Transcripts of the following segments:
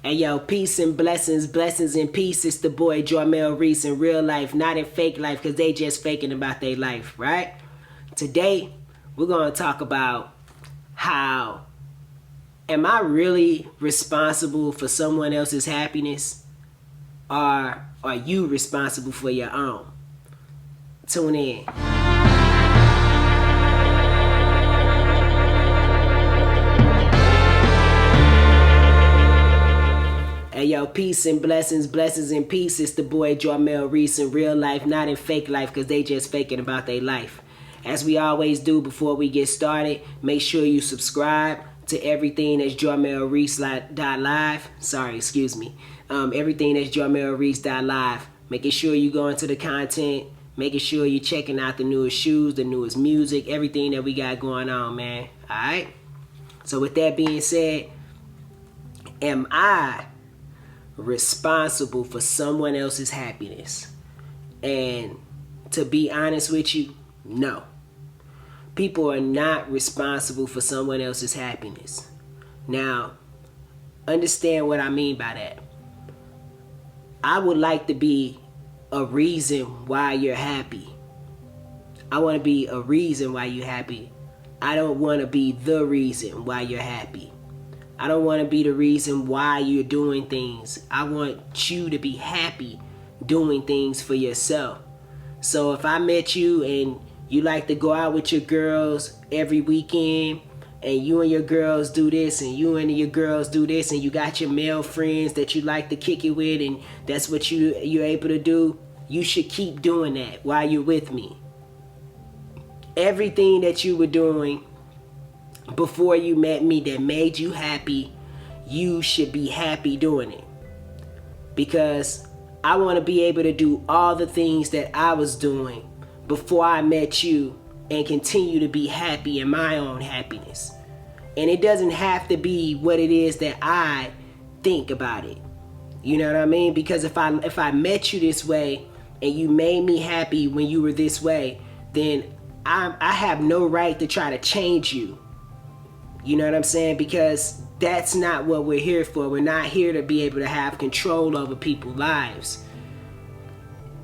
Hey yo, peace and blessings, blessings and peace. It's the boy Jarmelreece in real life, not in fake life, because they just faking about their life, right? Today, we're going to talk about how am I really responsible for someone else's happiness, or are you responsible for your own? Tune in. Hey yo, peace and blessings, blessings and peace. It's the boy Jarmelreece in real life, not in fake life, because they just faking about their life. As we always do before we get started, make sure you subscribe to everything that's Jarmelreece.live. Everything that's Jarmelreece.live. Making sure you go into the content, making sure you're checking out the newest shoes, the newest music, everything that we got going on, man. Alright? So with that being said, am I responsible for someone else's happiness? And to be honest with you, no. People are not responsible for someone else's happiness. Now, understand what I mean by that. I would like to be a reason why you're happy. I want to be a reason why you're happy. I don't want to be the reason why you're happy. I don't want to be the reason why you're doing things. I want you to be happy doing things for yourself. So if I met you and you like to go out with your girls every weekend, and you and your girls do this, and you and your girls do this, and you got your male friends that you like to kick it with, and that's what you're able to do, you should keep doing that while you're with me. Everything that you were doing before you met me that made you happy, you should be happy doing it. Because I want to be able to do all the things that I was doing before I met you and continue to be happy in my own happiness. And it doesn't have to be what it is that I think about it. You know what I mean? Because if I met you this way and you made me happy when you were this way, then I have no right to try to change you. You know what I'm saying? Because that's not what we're here for. We're not here to be able to have control over people's lives.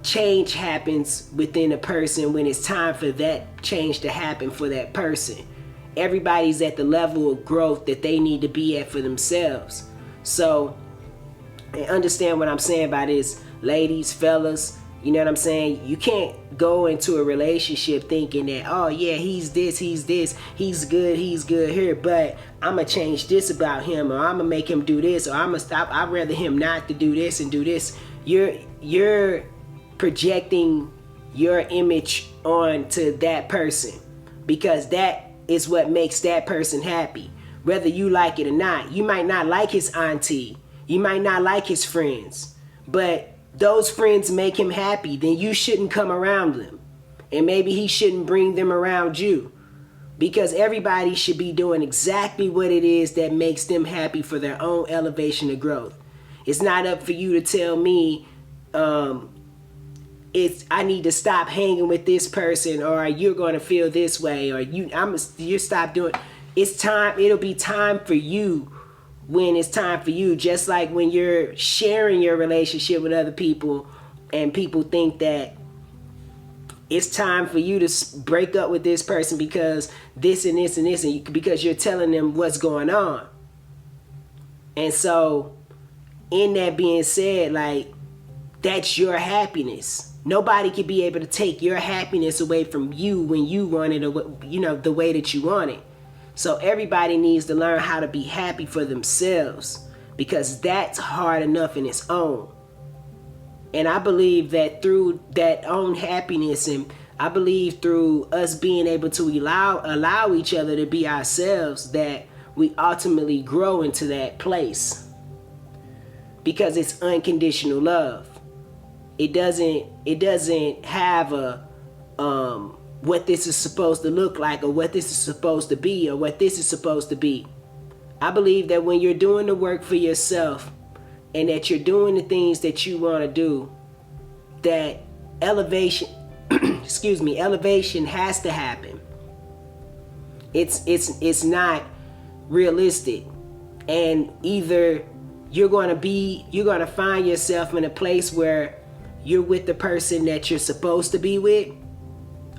Change happens within a person when it's time for that change to happen for that person. Everybody's at the level of growth that they need to be at for themselves. So, and understand what I'm saying by this, ladies, fellas, you know what I'm saying? You can't go into a relationship thinking that, oh yeah, he's this, he's good here, but I'm going to change this about him, or I'm going to make him do this, or I'm going to stop. I'd rather him not to do this and do this. You're projecting your image onto that person, because that is what makes that person happy, whether you like it or not. You might not like his auntie, you might not like his friends, but those friends make him happy. Then you shouldn't come around them, and maybe he shouldn't bring them around you, because everybody should be doing exactly what it is that makes them happy for their own elevation of growth. It's not up for you to tell me I need to stop hanging with this person, or you're going to feel this way, or you stop doing. It's time. It'll be time for you when it's time for you. Just like when you're sharing your relationship with other people, and people think that it's time for you to break up with this person because this and this and this, and because you're telling them what's going on. And so, in that being said, like, that's your happiness. Nobody can be able to take your happiness away from you when you want it, the way that you want it. So everybody needs to learn how to be happy for themselves, because that's hard enough in its own. And I believe that through that own happiness, and I believe through us being able to allow each other to be ourselves, that we ultimately grow into that place. Because it's unconditional love. It doesn't have a what this is supposed to look like, or what this is supposed to be, or what this is supposed to be. I believe that when you're doing the work for yourself, and that you're doing the things that you want to do, that elevation elevation has to happen. It's not realistic. And either you're going to find yourself in a place where you're with the person that you're supposed to be with,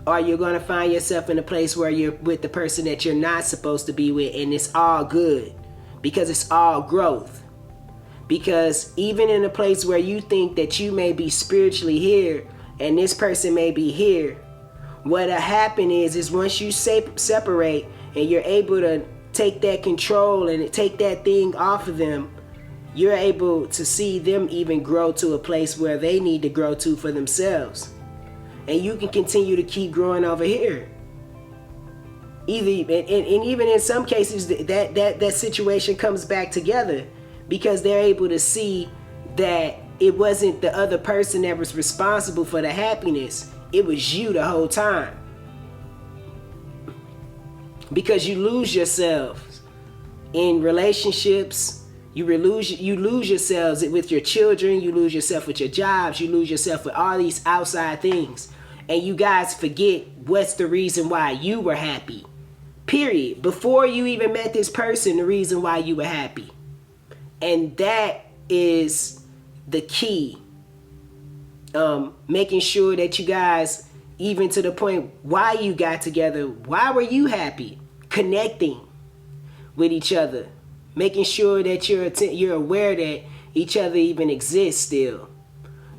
or you're going to find yourself in a place where you're with the person that you're not supposed to be with, and it's all good because it's all growth. Because even in a place where you think that you may be spiritually here and this person may be here, what'll happen is once you separate and you're able to take that control and take that thing off of them, you're able to see them even grow to a place where they need to grow to for themselves. And you can continue to keep growing over here. And even in some cases, that situation comes back together because they're able to see that it wasn't the other person that was responsible for the happiness. It was you the whole time. Because you lose yourselves in relationships. You lose yourselves with your children. You lose yourself with your jobs. You lose yourself with all these outside things. And you guys forget what's the reason why you were happy. Period. Before you even met this person, the reason why you were happy. And that is the key. Making sure that you guys, even to the point why you got together, why were you happy? Connecting with each other. Making sure that you're aware that each other even exists still.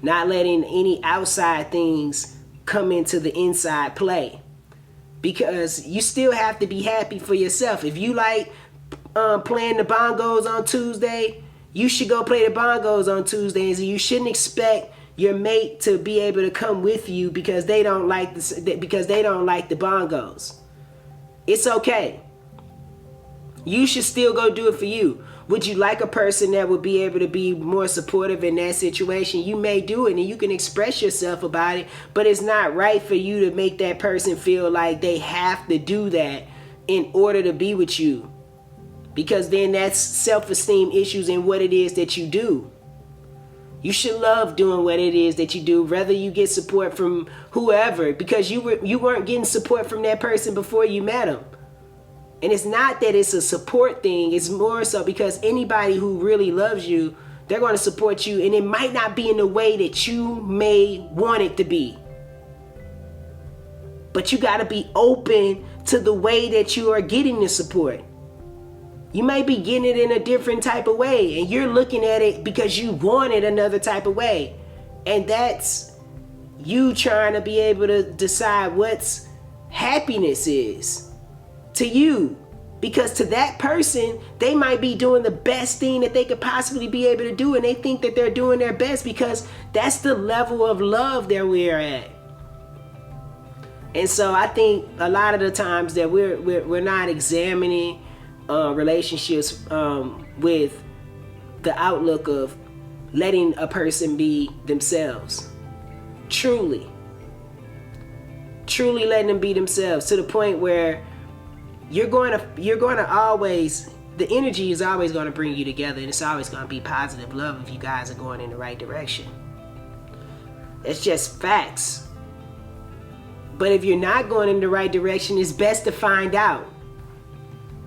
Not letting any outside things come into the inside play. Because you still have to be happy for yourself. If you like playing the bongos on Tuesday, you should go play the bongos on Tuesdays. And you shouldn't expect your mate to be able to come with you because they don't like the bongos. It's okay. You should still go do it for you. Would you like a person that would be able to be more supportive in that situation? You may do it and you can express yourself about it, but it's not right for you to make that person feel like they have to do that in order to be with you. Because then that's self-esteem issues in what it is that you do. You should love doing what it is that you do, whether you get support from whoever, because you weren't getting support from that person before you met them. And it's not that it's a support thing. It's more so because anybody who really loves you, they're going to support you. And it might not be in the way that you may want it to be. But you got to be open to the way that you are getting the support. You may be getting it in a different type of way. And you're looking at it because you want it another type of way. And that's you trying to be able to decide what's happiness is. To you, because to that person, they might be doing the best thing that they could possibly be able to do, and they think that they're doing their best because that's the level of love that we're at. And so I think a lot of the times that we're not examining relationships with the outlook of letting a person be themselves. Truly letting them be themselves to the point where you're going to always, the energy is always going to bring you together, and it's always going to be positive love if you guys are going in the right direction. It's just facts. But if you're not going in the right direction, it's best to find out.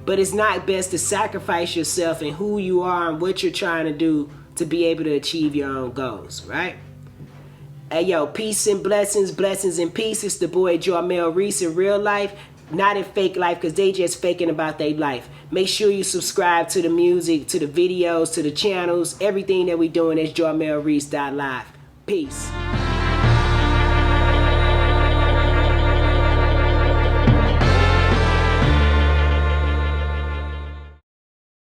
But it's not best to sacrifice yourself and who you are and what you're trying to do to be able to achieve your own goals, right? Hey, yo, peace and blessings, blessings and peace. It's the boy Jarmelreece in real life. Not in fake life, because they just faking about their life. Make sure you subscribe to the music, to the videos, to the channels. Everything that we doing is Jarmelreece.live. Peace.